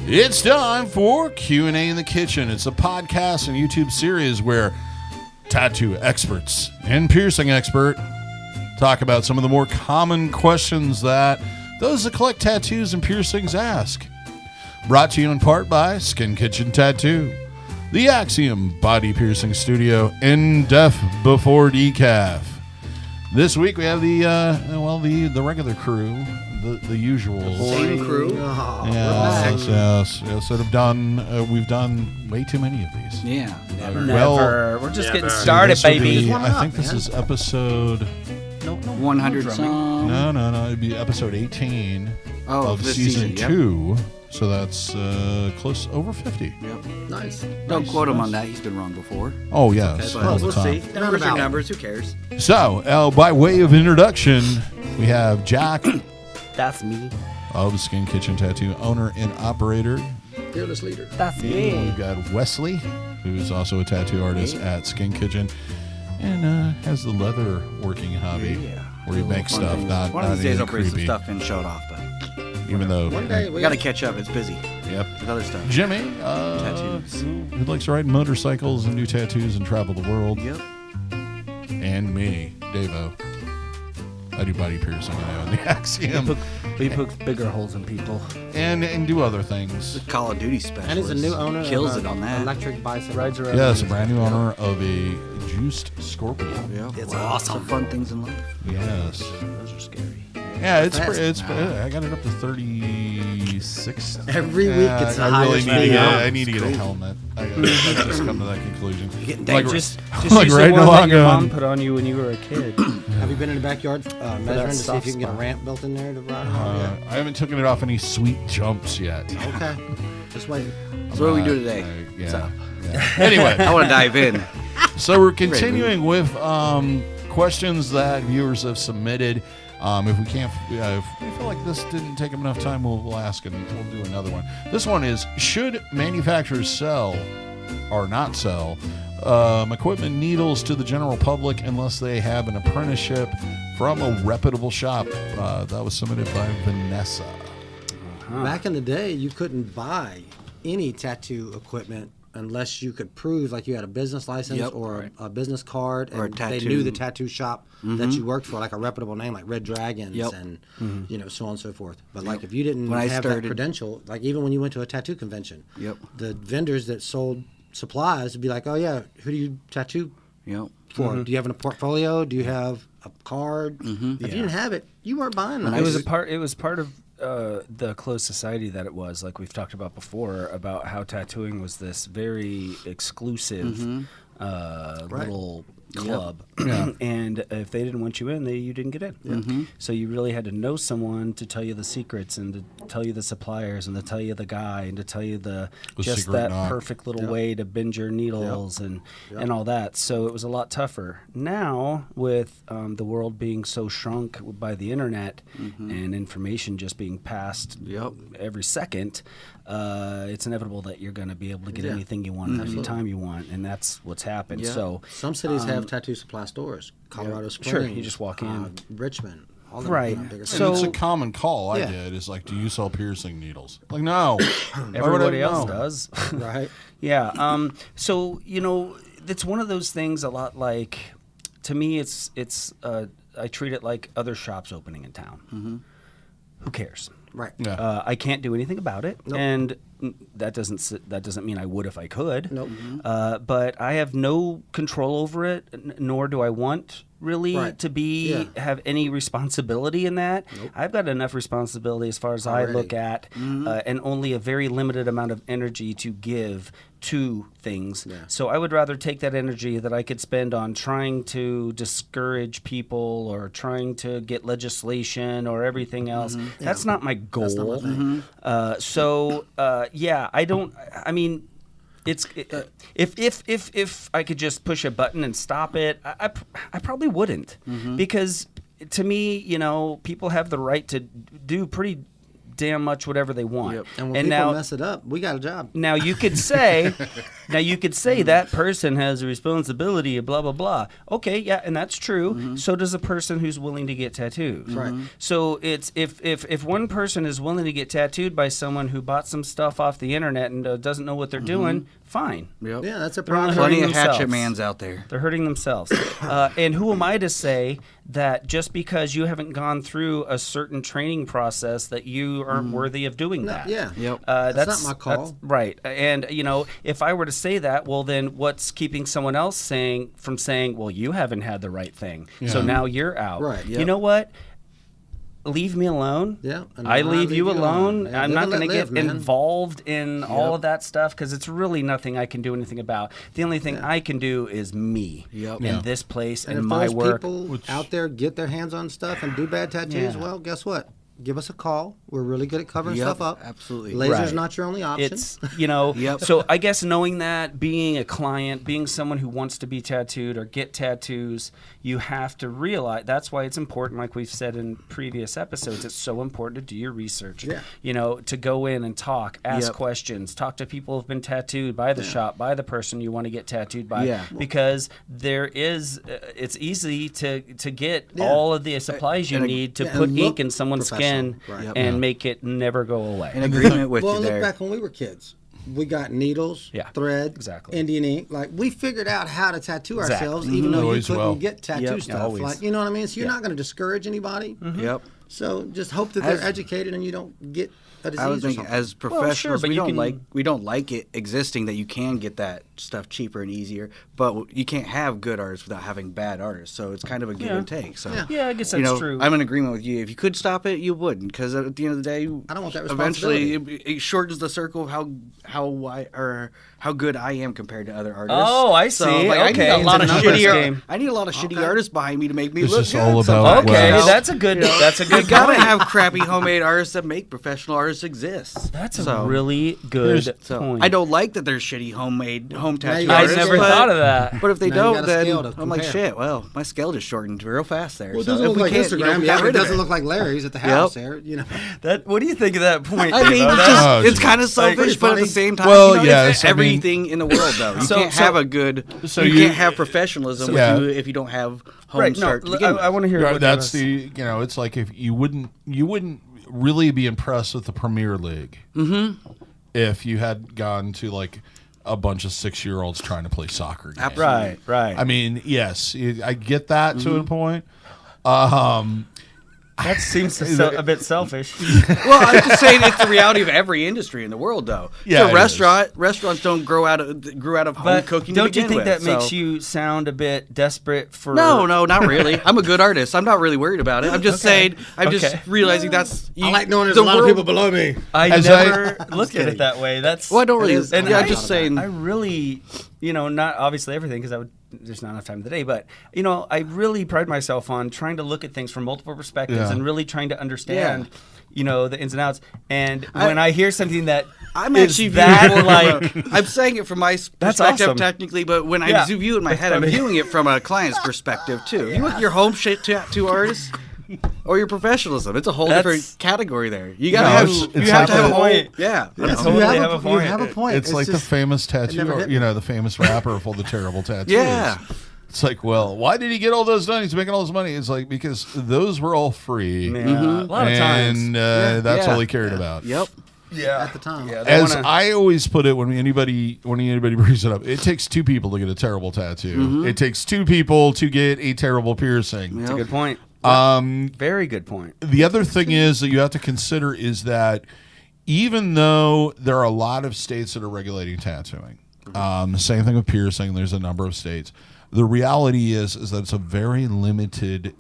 It's time for Q&A in the Kitchen. It's a podcast and YouTube series where tattoo experts and piercing expert talk about some of the more common questions that those that collect tattoos and piercings ask. Brought to you in part by Skin Kitchen Tattoo, the Axiom Body Piercing Studio, and Deaf Before Decaf. This week we have the regular crew, the usual. Same crew. Yes. Sort of done. We've done way too many of these. Yeah. Never. We're just getting started, baby. I think this is episode. 100 song. No. It'd be episode 18 of this season yep. 2. So that's close over 50. Yep. Nice. Don't quote him on that. He's been wrong before. Oh, yes. Okay, all the we'll time. see. Numbers are numbers. Who cares? So, by way of introduction, we have Jack. That's me. Of Skin Kitchen Tattoo, owner and operator. Fearless leader. That's me. We've got Westley, who's also a tattoo artist at Skin Kitchen, and has the leather working hobby where he makes stuff. Not one of these days I'll bring some creepy. stuff and show it off, but even though one day we got to catch up. It's busy. Yep. With other stuff. Jimmy, tattoos. Who likes to ride motorcycles and do tattoos and travel the world. Yep. And me, DaVo. I do body piercing now in the Axiom. We poke bigger holes in people. And do other things. The Call of Duty specialist. And he's a new owner. Kills of it on that. Electric bicycle. Rides around. Yes, a brand new owner of a juiced scorpion. Yep. It's awesome. Some fun things in life. Yes. Those are scary. Yeah, it's I got it up to 36. Every week it's the I really highest need to thing. get. I need to get a helmet. I just come to that conclusion. Getting Like, dangerous. Just like use right the one along that your on- mom put on you when you were a kid. Have you been in the backyard measuring to see soft if you can get a spot. ramp built in there to ride on? I haven't taken it off any sweet jumps yet. Okay. Just wait. So what do we do today? Yeah. So, Anyway, I want to dive in. so we're continuing with questions that viewers have submitted. If we can't, if we feel like this didn't take up enough time, we'll ask and we'll do another one. This one is: should manufacturers sell or not sell equipment needles to the general public unless they have an apprenticeship from a reputable shop? That was submitted by Vanessa. Back in the day, you couldn't buy any tattoo equipment unless you could prove like you had a business license or a business card, Or a and they tattoo. knew the tattoo shop that you worked for, like a reputable name like Red Dragons Yep. and so on and so forth. But like if you didn't When I have started- that credential, like even when you went to a tattoo convention, Yep. the vendors that sold supplies would be like, oh yeah, who do you tattoo Yep. for? Do you have a portfolio? Do you have a card? If you didn't have it, you weren't buying them. It was part of the closed society that it was, like we've talked about before, about how tattooing was this very exclusive little club. And if they didn't want you in, you didn't get in. So you really had to know someone to tell you the secrets and to tell you the suppliers and to tell you the guy and to tell you just secret that knock. perfect little way to bend your needles and all that. So it was a lot tougher. Now, with the world being so shrunk by the internet and information just being passed every second, it's inevitable that you're going to be able to get anything you want any time you want, and that's what's happened. So some cities have tattoo supply stores. Colorado Springs. Sure, you just walk in. Richmond. All the Right. bigger And cities. it's a common call I Yeah. get is like, do you sell piercing needles? Like, no. everybody Why else would I know? does. Right. Yeah. So it's one of those things. A lot like, to me, it's I treat it like other shops opening in town. Who cares? Right. Yeah. I can't do anything about it, and that doesn't mean I would if I could. Nope. But I have no control over it, nor do I want really to have any responsibility in that. I've got enough responsibility as far as I look at, and only a very limited amount of energy to give to things. So I would rather take that energy that I could spend on trying to discourage people or trying to get legislation or everything else. That's not my goal. That's not my thing. I don't. I mean, if I could just push a button and stop it, I probably wouldn't, because to me, people have the right to do pretty damn much whatever they want. Yep. And when people mess it up, we got a job. Now you could say, that person has a responsibility, blah blah blah. Okay, yeah, and that's true. So does a person who's willing to get tattoos. Right. So it's if one person is willing to get tattooed by someone who bought some stuff off the internet and doesn't know what they're doing, fine. Yep. Yeah, that's a They're only problem. Plenty of hurting hatchet themselves. mans out there. They're hurting themselves. And who am I to say that just because you haven't gone through a certain training process that you aren't worthy of doing that? Yeah. Yep. That's not my call. That's right. And, if I were to say that, well, then what's keeping someone else from saying, well, you haven't had the right thing, so now you're out. Right. You know what? Leave me alone. Yeah, and I I'll leave you alone. Yeah, I'm live not and going to let get live, man. involved in all of that stuff because it's really nothing I can do anything about. The only thing I can do is me Yep. in this place and if my those work. people out there get their hands on stuff and do bad tattoos, Yeah. well, guess what? Give us a call. We're really good at covering Yep, stuff up. absolutely. Laser's Right. not your only option. It's Yep. So I guess knowing that, being a client, being someone who wants to be tattooed or get tattoos, you have to realize that's why it's important, like we've said in previous episodes, it's so important to do your research. Yeah. To go in and talk, ask Yep. questions, talk to people who've been tattooed by the shop, by the person you want to get tattooed by. Yeah. Because there is it's easy to get all of the supplies you and need to and put look ink in someone's skin professional. Right. and make it never go away. In agreement with well, you look there. back when we were kids. We got needles, Yeah, thread, exactly. Indian ink. Like, we figured out how to tattoo Exactly. ourselves, even though you Always couldn't will. get tattoo Yep, stuff. always. Like, you know what I mean? So you're not going to discourage anybody. Yep. So just hope that they're educated and you don't get a disease I would or think something. as professionals, but we you don't can- like it existing that you can get that stuff cheaper and easier. But you can't have good artists without having bad artists. So it's kind of a give and take. So Yeah, I guess that's true. I'm in agreement with you. If you could stop it, you wouldn't, because at the end of the day, I don't want that eventually responsibility. it shortens the circle of how good I am compared to other artists. Oh, I So, see. like, Okay, I need a lot of it's a numbers shitty. game. I need a lot of shitty artists behind me to make me It's look just good. all about sometimes. Okay, Well, that's a good. That's a You good. gotta point. have crappy homemade artists that make professional artists exist. That's a So- really good So point. I don't like that there's shitty homemade home tattoo you I artists. never but, thought of that. But if they Now you don't, got a then scale to I'm like, compare. shit. Well, my scale just shortened real fast there. Well, it so doesn't if look we like can't, Instagram. get It rid of doesn't look like Larry's at the house there. You know. That. What do you think of that point? I mean, Devo? just, it's Oh, kind of selfish, pretty but at funny. the same time, Well, you know, yes, it's I mean- everything in the world, though. You So- can't so- have a good. so you you- can't have professionalism Yeah. if you don't have home right. start to No, begin with. I want to hear. Yeah, what that's Devo's- the it's like if you wouldn't really be impressed with the Premier League if you had gone to like a bunch of 6-year-olds trying to play soccer games. Right. Right. I mean, yes, I get that to a point. that seems a bit selfish. Well, I'm just saying it's the reality of every industry in the world, though. Yeah, It's a it restaurants don't grew out of home But cooking. don't to you begin think with, that makes so- you sound a bit desperate for? No, not really. I'm a good artist. I'm not really worried about it. I'm just Okay. saying. I'm Okay. just realizing that's. I like knowing there's the a lot of world- people below me. I As never looked at kidding. it that way. That's Well, I don't really. It is- And yeah, I- I'm just saying. I really, not obviously everything because there's not enough time today, but I really pride myself on trying to look at things from multiple perspectives Yeah. and really trying to understand, the ins and outs. And when I hear something that I'm is actually that viewing it like from I'm saying it from my That's perspective awesome. technically, but when I Yeah. view it in my head, funny. I'm viewing it from a client's perspective too. You look at your home shit tattoo artist or your professionalism. It's a whole That's- different category there. You gotta No, have. it's You have like to have a- a whole. point. Yeah. You I know. totally have a point. You have a point. It's like the just- famous never tattoo, hit me. the famous rapper for the terrible tattoos. Yeah. It's like, well, why did he get all those done? He's making all this money. It's like, because those were all free. a lot of times. And that's Yeah. all he cared about. Yep. Yeah, at the time. Yeah, they As wanna- I always put it when anybody brings it up, it takes 2 people to get a terrible tattoo. It takes 2 people to get a terrible piercing. That's a good point. Very good point. The other thing is that you have to consider is that even though there are a lot of states that are regulating tattooing, same thing with piercing, there's a number of states. The reality is that it's a very limited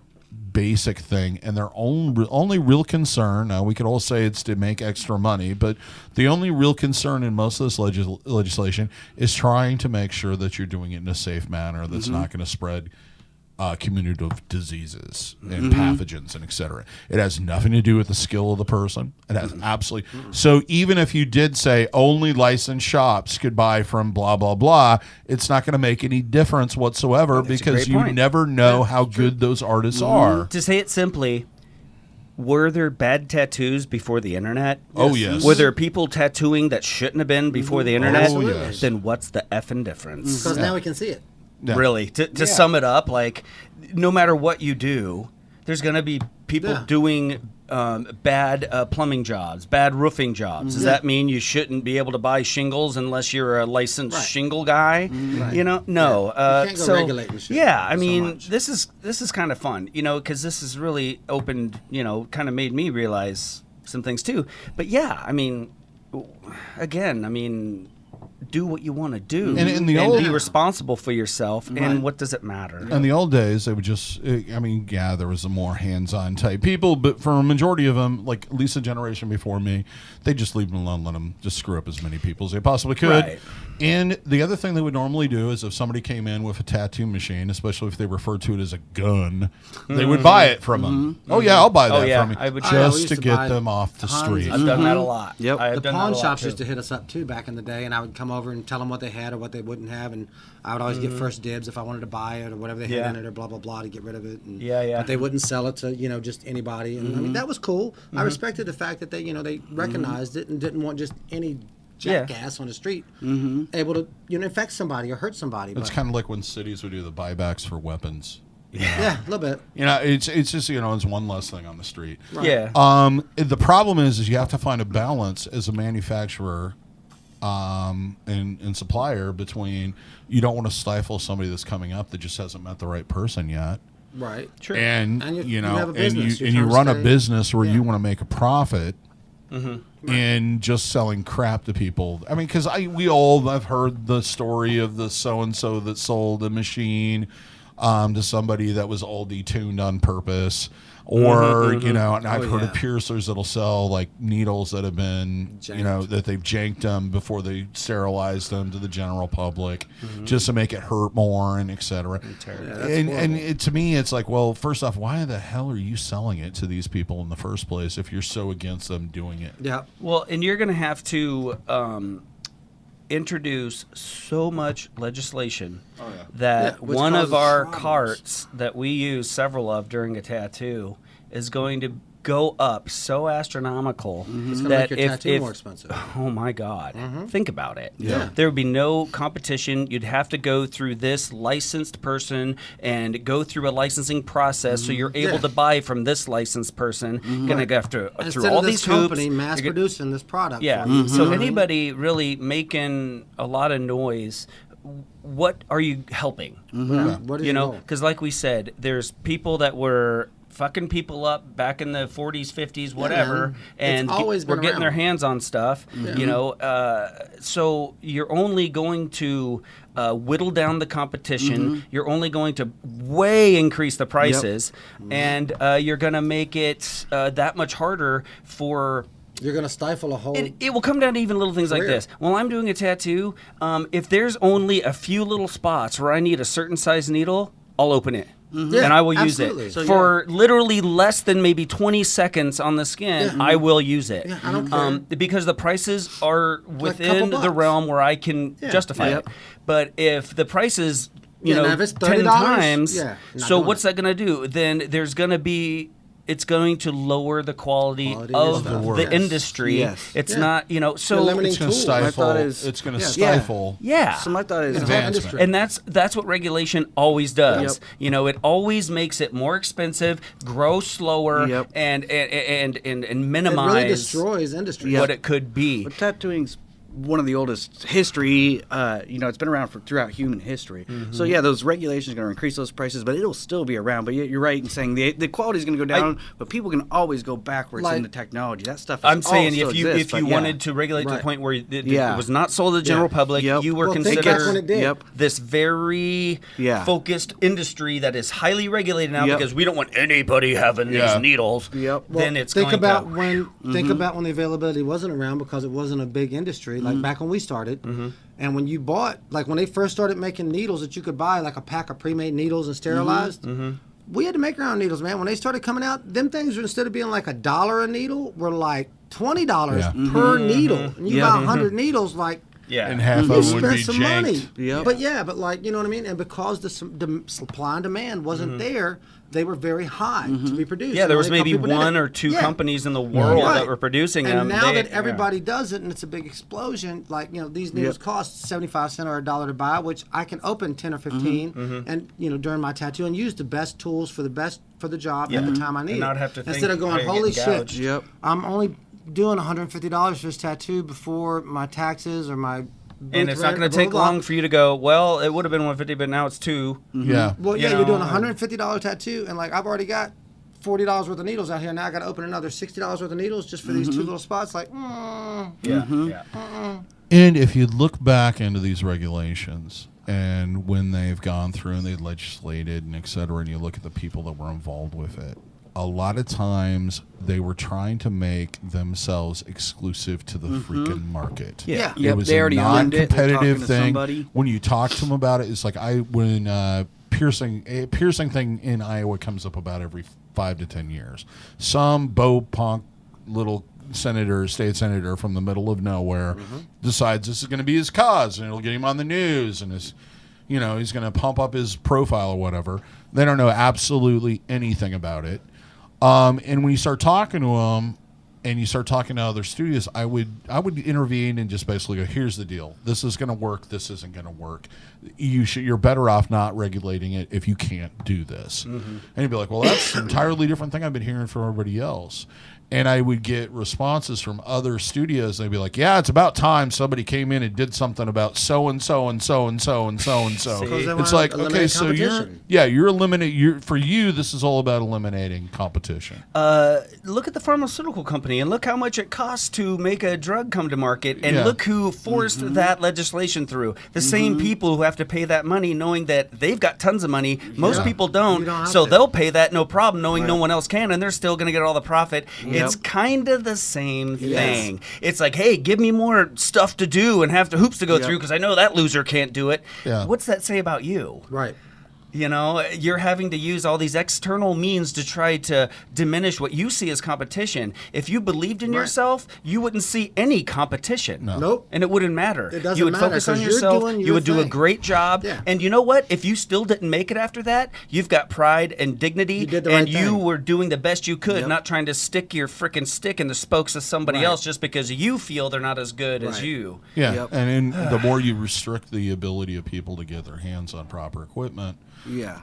basic thing, and their only real concern, now we could all say it's to make extra money, but the only real concern in most of this legislation is trying to make sure that you're doing it in a safe manner that's not going to spread communicative diseases and pathogens and et cetera. It has nothing to do with the skill of the person. It has absolutely. So even if you did say only licensed shops could buy from blah, blah, blah, it's not going to make any difference whatsoever because great you point. never know how good those artists are. To say it simply, were there bad tattoos before the internet? Oh, yes. Were there people tattooing that shouldn't have been before the internet? Oh, yes. Then what's the effing difference? Because now we can see it. Yeah. Really, to sum it up, like, no matter what you do, there's going to be people doing bad plumbing jobs, bad roofing jobs. Does that mean you shouldn't be able to buy shingles unless you're a licensed shingle guy? Right. You know, no. You can't go regulating shit I mean, much. this is kind of fun, you know, because this has really opened, you know, kind of made me realize some things too. But yeah, I mean, again, do what you want to do And in the old- be responsible for yourself. And what does it matter? In the old days, they would just, there was a more hands-on type people, but for a majority of them, like at least a generation before me, they just leave them alone, let them just screw up as many people as they possibly could. Right. And the other thing they would normally do is if somebody came in with a tattoo machine, especially if they referred to it as a gun, they would buy it from them. Oh, yeah, I'll buy that from you. I would just used to to get buy them off the tons street. I've done that a lot. Yep. I've The done that pawn a lot, shops too. used to hit us up too back in the day, and I would come over and tell them what they had or what they wouldn't have, and I would always get first dibs if I wanted to buy it or whatever they had in it or blah blah blah to get rid of it. And, But they wouldn't sell it to just anybody, and I mean that was cool. I respected the fact that they recognized it and didn't want just any jackass on the street able to infect somebody or hurt somebody. It's kind of like when cities would do the buybacks for weapons. yeah, a little bit. It's just it's one less thing on the street. Right. Yeah. The problem is you have to find a balance as a manufacturer and supplier between you don't want to stifle somebody that's coming up that just hasn't met the right person yet. Right. Sure. And, you have a business. You're and you trying to run a stay- business where you want to make a profit. And just selling crap to people. I mean, because we all have heard the story of the so and so that sold a machine to somebody that was all detuned on purpose, or and I've heard of piercers that'll sell like needles that have been that they've janked them before they sterilized them to the general public, just to make it hurt more and etc. To me, it's like, well, first off, why the hell are you selling it to these people in the first place if you're so against them doing it? Yeah. Well, and you're going to have to introduce so much legislation that which one of causes our problems. carts that we use several of during a tattoo is going to go up so astronomical It's gonna that make your tattoo if more expensive. oh my God, think about it. Yeah. There would be no competition. You'd have to go through this licensed person and go through a licensing process, so you're able to buy from this licensed person. Going to go through Instead all of this these hoops. company mass You're producing this product. yeah. for you. So anybody really making a lot of noise, what are you helping? Yeah. What is You your know, goal? because like we said, there's people that were fucking people up back in the 40s, 50s, whatever, man. and It's always we're been getting their around. hands on stuff. You know, so you're only going to whittle down the competition. You're only going to way increase the prices, and you're going to make it that much harder for. You're going to stifle a whole. It will come down to even little things like Career. this. While I'm doing a tattoo, if there's only a few little spots where I need a certain size needle, I'll open it. Yeah, And I will use absolutely. it. So, For literally less than maybe 20 seconds on the skin, I will use it. Yeah, I don't care. Because the prices are within couple the bucks. realm where I can justify Yep. it. But if the price is, Yeah, now if it's 10 $30, times, yeah, not so doing what's it. that going to do? Then there's going to be... It's going to lower the quality Quality of of the the work. industry. Yes. It's Yeah. not, so limiting It's going to tool. My stifle. thought is- It's going to Yeah. stifle. yeah. So my thought is Advancement. And that's what regulation always does. Yep. It always makes it more expensive, grow slower, Yep. and It minimize really destroys industry. what it could be. But tattooing's one of the oldest history. It's been around throughout human history. So yeah, those regulations are going to increase those prices, but it'll still be around. But you're right in saying the quality is going to go down, but people can always go backwards Like- in the technology. That stuff. I'm all saying still if you exists, but yeah. wanted to regulate to the Right. point where it Yeah. was not sold to the general public, Yep. you were Well, think back when it considered did. Yep. this very Yeah. focused industry that is highly regulated now Yep. because we don't want anybody having Yeah. these needles. Yep. Then it's think going about to. when think about when the availability wasn't around because it wasn't a big industry. Like back when we started, and when you bought, like when they first started making needles that you could buy, like a pack of pre-made needles and sterilized. We had to make our own needles, man. When they started coming out, them things were, instead of being like $1 a needle, were like $20 Yeah. per needle. And you Yeah. buy 100 needles, like and half of them would be some janked. money. Yep. But like, you know what I mean? And because the supply and demand wasn't there, they were very high to be produced. Yeah, there was Only a maybe couple people did one it. or two companies in the world that were producing them. And now that everybody does it and it's a big explosion, like, you know, these needles cost 75 cents or $1 to buy, which I can open 10 or 15 and, you know, during my tattoo and use the best tools for the job at the time I need and it. not have to Instead of think, going, "Are you holy getting shit, gouged?" I'm only doing $150 for this tattoo before my taxes or my And it's not going to take long for you to go, well, it would have been 150, but now it's 2. Yeah. Well, You you're doing know, a $150 tattoo, and like I've already got $40 worth of needles out here. Now I got to open another $60 worth of needles just for these 2 little spots. Like, And if you look back into these regulations and when they've gone through and they legislated and et cetera, and you look at the people that were involved with it, a lot of times they were trying to make themselves exclusive to the freaking market. Yeah. It was They a already owned it. They're non-competitive talking to thing. somebody. When you talk to them about it, it's like piercing thing in Iowa comes up about every 5 to 10 years. Some Bo Punk little state senator from the middle of nowhere decides this is going to be his cause and it'll get him on the news and he's going to pump up his profile or whatever. They don't know absolutely anything about it. And when you start talking to them and you start talking to other studios, I would intervene and just basically go, here's the deal. This is going to work. This isn't going to work. You're better off not regulating it if you can't do this. And you'd be like, well, that's an entirely different thing I've been hearing from everybody else. And I would get responses from other studios. They'd be like, yeah, it's about time somebody came in and did something about so-and-so and so-and-so and so-and-so. It's like, okay, so you're eliminating, for you, this is all about eliminating competition. Look at the pharmaceutical company and look how much it costs to make a drug come to market. And look who forced that legislation through. The same people who have to pay that money knowing that they've got tons of money. Most people don't. So they'll pay that no problem knowing no one else can. And they're still going to get all the profit. It's kind of the same thing. It's like, hey, give me more stuff to do and have the hoops to go through because I know that loser can't do it. Yeah. What's that say about you? right. You know, you're having to use all these external means to try to diminish what you see as competition. If you believed in yourself, you wouldn't see any competition. No. Nope. And it wouldn't matter. It doesn't you would matter, focus on 'cause you're yourself. doing You your would do a thing. great job. Yeah. And you know what? If you still didn't make it after that, you've got pride and dignity. You did the and right you thing. were doing the best you could, Yep. not trying to stick your freaking stick in the spokes of somebody else just because you feel they're not as good as you. Yeah, Yep. and the more you restrict the ability of people to get their hands on proper equipment,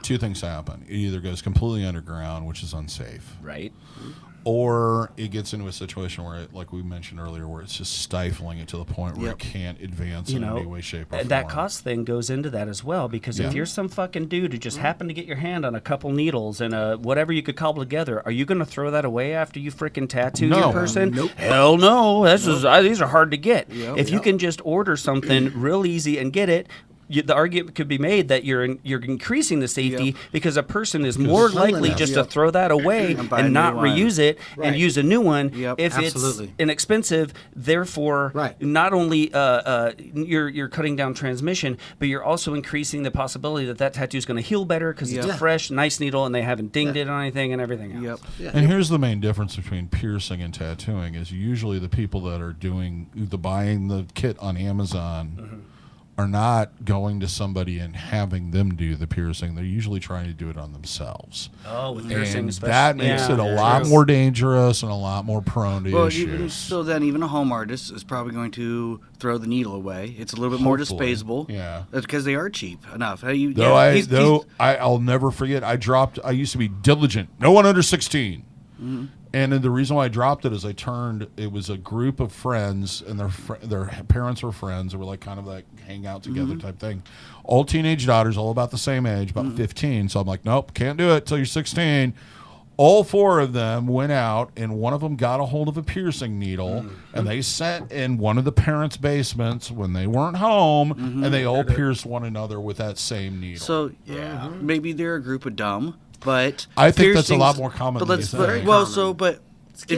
two things happen. It either goes completely underground, which is unsafe, Right? or it gets into a situation where, like we mentioned earlier, where it's just stifling it to the point where it can't advance in any way, shape, or form. That cost thing goes into that as well, because if you're some fucking dude who just happened to get your hand on a couple needles and whatever you could cobble together, are you going to throw that away after you freaking tattoo your person? Nope. Hell no. These are hard to get. If you can just order something real easy and get it, the argument could be made that you're increasing the safety because a person is more likely just to throw that away and not reuse it and use a new one if it's inexpensive. Therefore, not only you're cutting down transmission, but you're also increasing the possibility that tattoo is going to heal better because it's a fresh, nice needle and they haven't dinged it on anything and everything else. And here's the main difference between piercing and tattooing is usually the people that are buying the kit on Amazon are not going to somebody and having them do the piercing. They're usually trying to do it on themselves. Oh, with piercing, and especially. that makes it a lot more dangerous and a lot more prone to issues. Even a home artist is probably going to throw the needle away. It's a little bit more disposable. Yeah. Because they are cheap enough. I'll never forget, I used to be diligent. No one under 16. And the reason why I dropped it is it was a group of friends, and their parents were friends. They were like kind of like hang out together type thing. All teenage daughters, all about the same age, about 15. So I'm like, nope, can't do it till you're 16. All 4 of them went out, and one of them got a hold of a piercing needle, and they sat in one of the parents' basements when they weren't home, and they all pierced one another with that same needle. So maybe they're a group of dumb. But I think that's a lot more common. If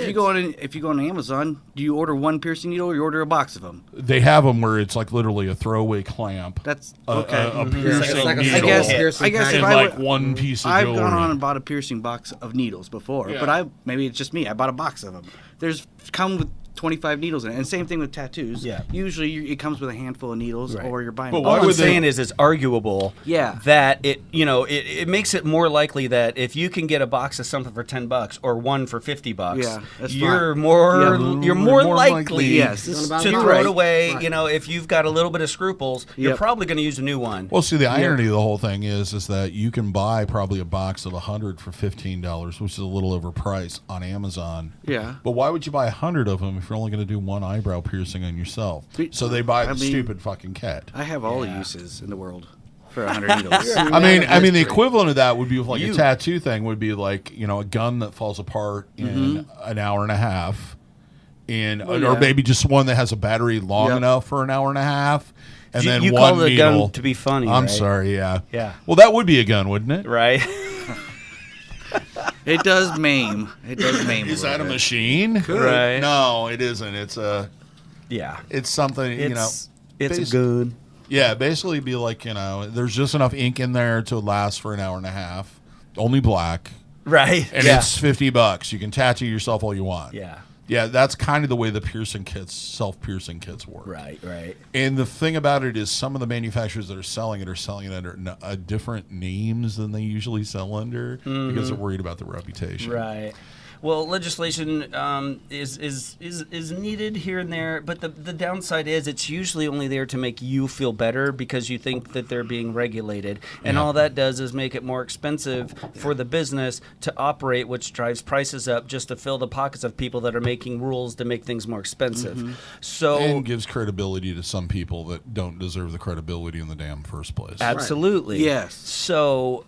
you go on Amazon, do you order one piercing needle or you order a box of them? They have them where it's like literally a throwaway clamp. That's okay. A piercing like needle. I guess and if like one piece of jewelry. I've gone on and bought a piercing box of needles before, but maybe it's just me. I bought a box of them. There's come with 25 needles in it. And same thing with tattoos. Yeah. Usually it comes with a handful of needles, or you're buying. But All why I'm would they- saying is it's arguable that it makes it more likely that if you can get a box of something for $10 or one for $50, that's you're fine. you're more likely yes, to It's throw it away. Right. You know, if you've got a little bit of scruples, you're probably going to use a new one. Well, see, the irony of the whole thing is that you can buy probably a box of 100 for $15, which is a little overpriced on Amazon. Yeah. But why would you buy 100 of them if you're only going to do one eyebrow piercing on yourself? So they buy the stupid fucking kit. I have all the uses in the world for 100 needles. I mean, the equivalent of that would be like a tattoo thing would be like, a gun that falls apart in an hour and a half, or maybe just one that has a battery long enough for an hour and a half. And then you one call the needle. gun to be funny, I'm right? sorry, yeah. Yeah. Well, that would be a gun, wouldn't it? Right? It does maim. It does maim. Is that a machine? Right. No, it isn't. It's a. Yeah. It's something. It's a gun. Yeah, basically, be like there's just enough ink in there to last for an hour and a half. Only black. Right. And it's $50. You can tattoo yourself all you want. Yeah. Yeah, that's kind of the way the self-piercing kits work. Right. And the thing about it is some of the manufacturers that are selling it under different names than they usually sell under because they're worried about the reputation. Right. Well, legislation is needed here and there, but the downside is it's usually only there to make you feel better because you think that they're being regulated. And all that does is make it more expensive for the business to operate, which drives prices up just to fill the pockets of people that are making rules to make things more expensive. So And gives credibility to some people that don't deserve the credibility in the damn first place. absolutely. Yes. So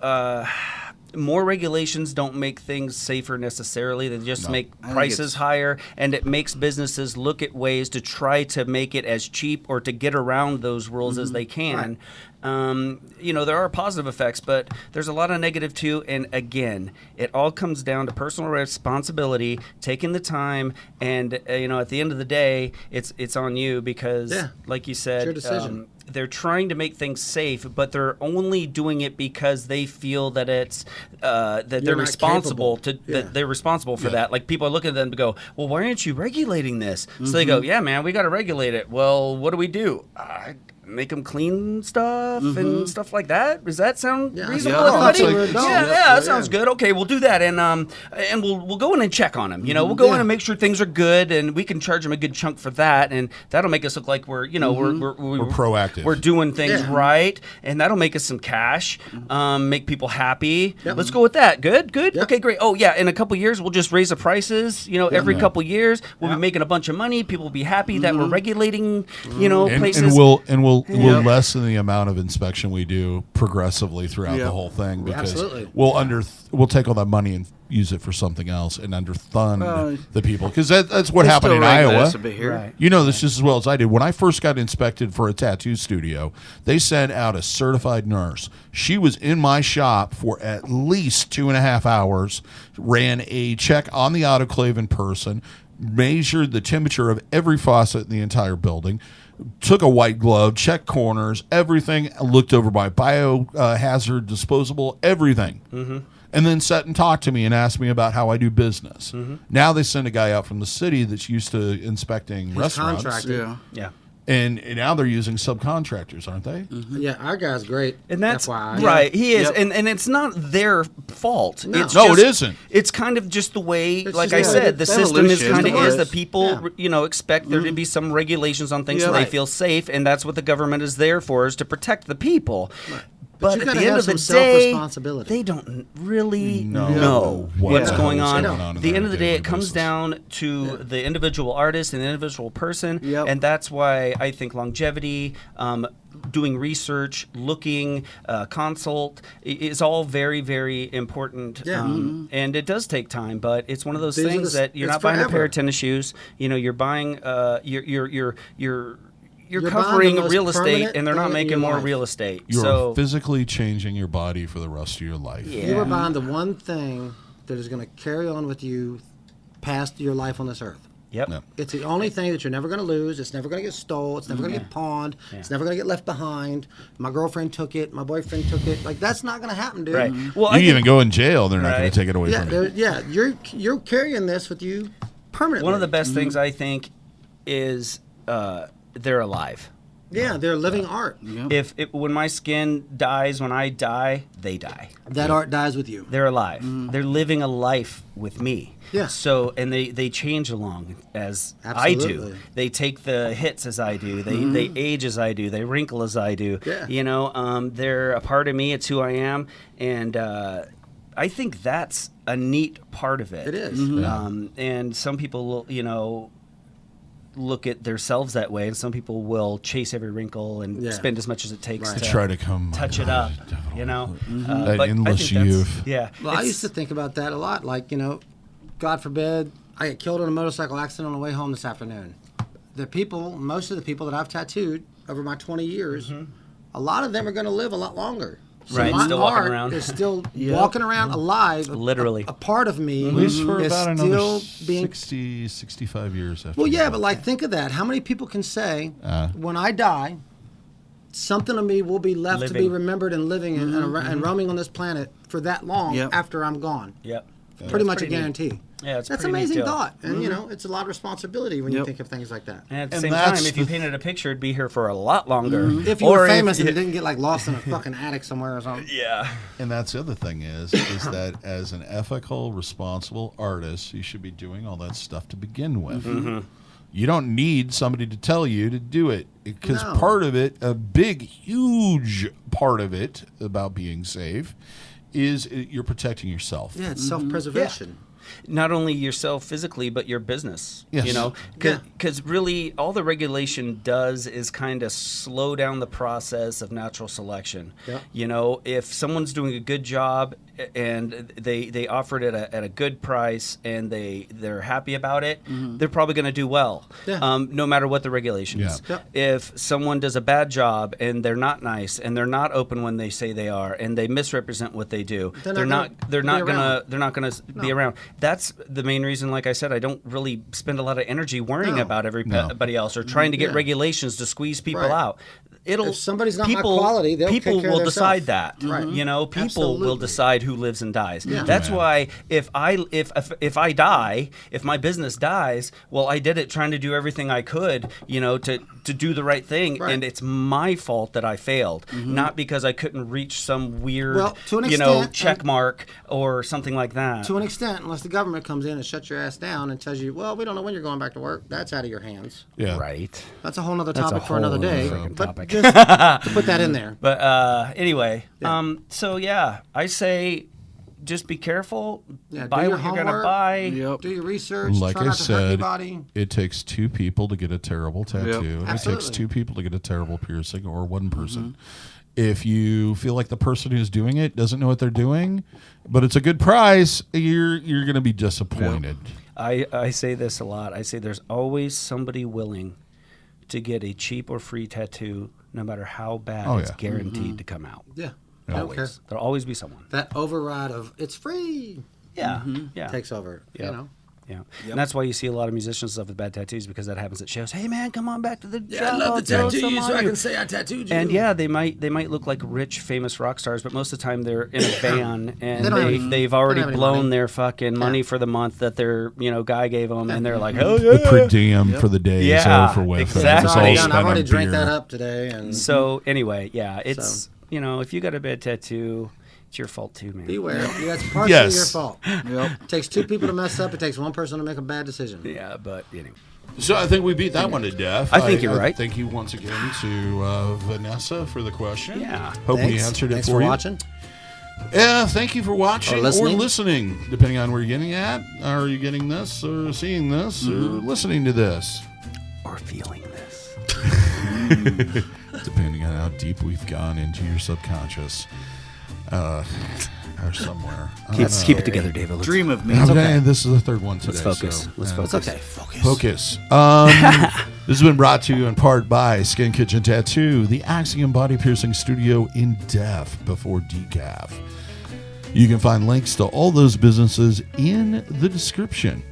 more regulations don't make things safer necessarily. They just make prices higher, and it makes businesses look at ways to try to make it as cheap or to get around those rules as they can. There are positive effects, but there's a lot of negative too. And again, it all comes down to personal responsibility, taking the time, and at the end of the day, it's on you because, like you said, it's your decision. They're trying to make things safe, but they're only doing it because they feel that it's that they're responsible that they're responsible for that. Like people are looking at them to go, well, why aren't you regulating this? So they go, yeah, man, we got to regulate it. Well, what do? Make them clean stuff and stuff like that. Does that sound reasonable? That sounds good. Okay, we'll do that, and we'll go in and check on them. We'll go in and make sure things are good, and we can charge them a good chunk for that, and that'll make us look like we're proactive. We're doing things right, and that'll make us some cash, make people happy. Let's go with that. Good. Okay, great. Oh yeah, in a couple years we'll just raise the prices. Every couple years we'll be making a bunch of money. People will be happy that we're regulating. Places. And we'll lessen the amount of inspection we do progressively throughout the whole thing because we'll take all that money and use it for something else and underfund the people because that's what happened in Iowa. Right. You know this just as well as I did. When I first got inspected for a tattoo studio, they sent out a certified nurse. She was in my shop for at least 2.5 hours, ran a check on the autoclave in person, measured the temperature of every faucet in the entire building, took a white glove, checked corners, everything, looked over my biohazard disposable, everything. And then sat and talked to me and asked me about how I do business. Now they send a guy out from the city that's used to inspecting restaurants. Yeah. And now they're using subcontractors, aren't they? Yeah, our guy's great. And that's FYI. right. He is, and it's not their fault. No. It's No, it isn't. It's kind of just the way, like just I said, the system is evolution. kind of is It's that people, expect there to be some regulations on things so they feel safe, and that's what the government is there for, is to protect the people. But you at gotta the end have of the some day, self-responsibility. they don't really No. know what's going on. in The their end of the day, daily it comes business. down to the individual artist and the individual person, Yep. and that's why I think longevity, doing research, looking, consult is all very, very important. Yeah. And it does take time, but it's one of those These are things that you're it's not buying a pair forever. of tennis shoes. You're buying, you're You're covering buying the most real estate, permanent and they're not thing in making your more life. real estate. You're So physically changing your body for the rest of your life. You are buying the one thing that is going to carry on with you past your life on this earth. Yep. Yeah. It's the only thing that you're never going to lose. It's never going to get stole. It's never going to get pawned. It's never going to get left behind. My girlfriend took it. My boyfriend took it. Like, that's not going to happen, dude. Right. Well, You even go in jail, they're not going Right. to take it away Yeah, from you. you're carrying this with you permanently. one of the best things I think is they're alive. Yeah, they're living art. If when my skin dies, when I die, they die. That art dies with you. They're alive. They're living a life with me. Yeah. So, and they change along as Absolutely. I do. They take the hits as I do. They age as I do. They wrinkle as I do. Yeah. You know, they're a part of me. It's who I am. And I think that's a neat part of it. It is. And some people, you know, look at themselves that way, and some people will chase every wrinkle and spend as much as it takes to try to come touch it up, you know. That but endless I think youth. Yeah. Well, I used to think about that a lot. Like, you know, God forbid, I get killed in a motorcycle accident on the way home this afternoon. Most of the people that I've tattooed over my 20 years, a lot of them are going to live a lot longer. So Right, my still walking art around. is still walking around alive. Literally. A part of me At least for is about another still being 60, 65 years after. Well, yeah, that. but like, think of that. How many people can say, when I die, something of me will be left to be Living. remembered and living and roaming on this planet for that long after I'm gone? Yep. Pretty much a pretty neat. guarantee. Yeah, it's a That's an pretty neat amazing deal. thought. And, you know, it's a lot of responsibility when you think of things like that. And at the And same that's time, if you the- painted a picture, it'd be here for a lot longer. If you Or were famous and you- you didn't get, like, lost in a fucking attic somewhere or something. Yeah. And that's the other thing is that as an ethical, responsible artist, you should be doing all that stuff to begin with. You don't need somebody to tell you to do it, because No. part of it, a big, huge part of it about being safe, is you're protecting yourself. Yeah, it's self-preservation. Not only yourself physically, but your business. Yes. You know, because really all the regulation does is kind of slow down the process of natural selection. Yeah. You know, if someone's doing a good job and they offered it at a good price and they're happy about it, they're probably going to do well. Yeah. No matter what the regulations. Yeah. If someone does a bad job and they're not nice and they're not open when they say they are and they misrepresent what they do, they're not gonna be around. That's the main reason, like I said, I don't really spend a lot of energy worrying about everybody else or trying to get regulations to squeeze people Right. out. If somebody's not my quality, they'll take people care of will theirself. decide that. Right. You know, people will Absolutely. decide who lives and dies. Yeah. That's Yeah. why if I die, if my business dies, well, I did it trying to do everything I could, you know, to do the right thing, Right. and it's my fault that I failed, not because I couldn't reach some weird, Well, to an you know, extent, check mark or something like that. To an extent, unless the government comes in and shuts your ass down and tells you, well, we don't know when you're going back to work, that's out of your hands. Yeah. Right. That's a whole other That's a topic for another whole day. freaking But topic. just to put that in there. But anyway, so yeah, I say just be careful. Yeah, do buy your what you're gonna homework. buy. Do your research. Like try I not to hurt said, anybody. it takes two people to get a terrible tattoo. And it takes Absolutely. two people to get a terrible piercing, or one person. If you feel like the person who's doing it doesn't know what they're doing, but it's a good price, you're going to be disappointed. I say this a lot. I say there's always somebody willing to get a cheap or free tattoo, no matter how bad it's guaranteed to come out. Yeah. I don't care. Always. There'll always be someone. That override of it's free Yeah. Yeah. takes over. Yeah. You know. Yeah, and that's why you see a lot of musicians stuff with bad tattoos, because that happens at shows. Hey man, come on back to the job. I love to I'll throw tattoo some you so on I you." can say I tattooed you. And yeah, they might look like rich, famous rock stars, but most of the time they're in a van and They don't have any- they've already they don't have any blown money. their fucking money for the month that their guy gave them, and they're like, The per diem for the day Yeah, is over with. exactly. It's all Already spent I've already on drank beer. that up today. And So anyway, yeah, it's So. if you got a bad tattoo, it's your fault too, man. beware. That's partially Yes. your fault. It takes two people to mess up. It takes one person to make a bad decision. Yeah, but anyway. So I think we beat that one to death. I think you're right. Thank you once again to Vanessa for the question. Yeah. Hope we Thanks. answered it Thanks for for you. watching. Yeah, thank you for watching Or or listening. listening, depending on where you're getting at. Are you getting this or seeing this or listening to this? Or feeling this. Depending on how deep we've gone into your subconscious. Or somewhere. I don't know. Keep it together, David. Let's Dream of me. This is the third one today. Let's focus. so, Let's focus. It's okay. Focus. This has been brought to you in part by Skin Kitchen Tattoo, the Axiom Body Piercing Studio in Def before decaf. You can find links to all those businesses in the description.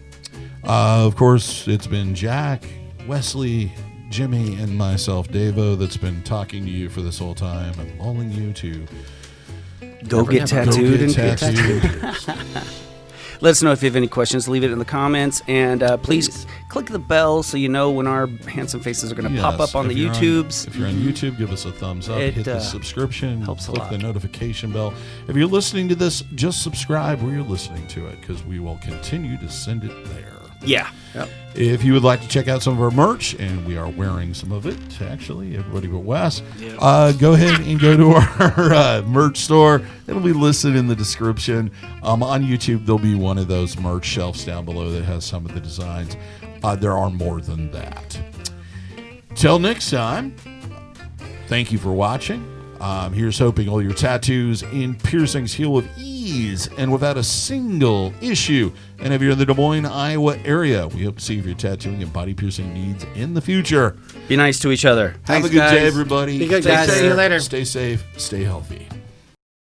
Of course, it's been Jack, Wesley, Jimmy, and myself, DaVo, that's been talking to you for this whole time and lulling you to Go get tattooed and tattooed. let us know if you have any questions. Leave it in the comments. And please click the bell so you know when our handsome faces are going to pop up on the YouTubes. If you're on YouTube, give us a thumbs up. Hit the subscription. Helps a lot. Click the notification bell. If you're listening to this, just subscribe where you're listening to it because we will continue to send it there. Yeah. Yep. If you would like to check out some of our merch, and we are wearing some of it, actually, everybody but Wes, go ahead and go to our merch store. It'll be listed in the description. On YouTube, there'll be one of those merch shelves down below that has some of the designs. There are more than that. Till next time, thank you for watching. Here's hoping all your tattoos and piercings heal with ease and without a single issue. And if you're in the Des Moines, Iowa area, we hope to see you for your tattooing and body piercing needs in the future. Be nice to each other. Have a good day, everybody. Be good, guys. See you later. Stay safe. Stay healthy.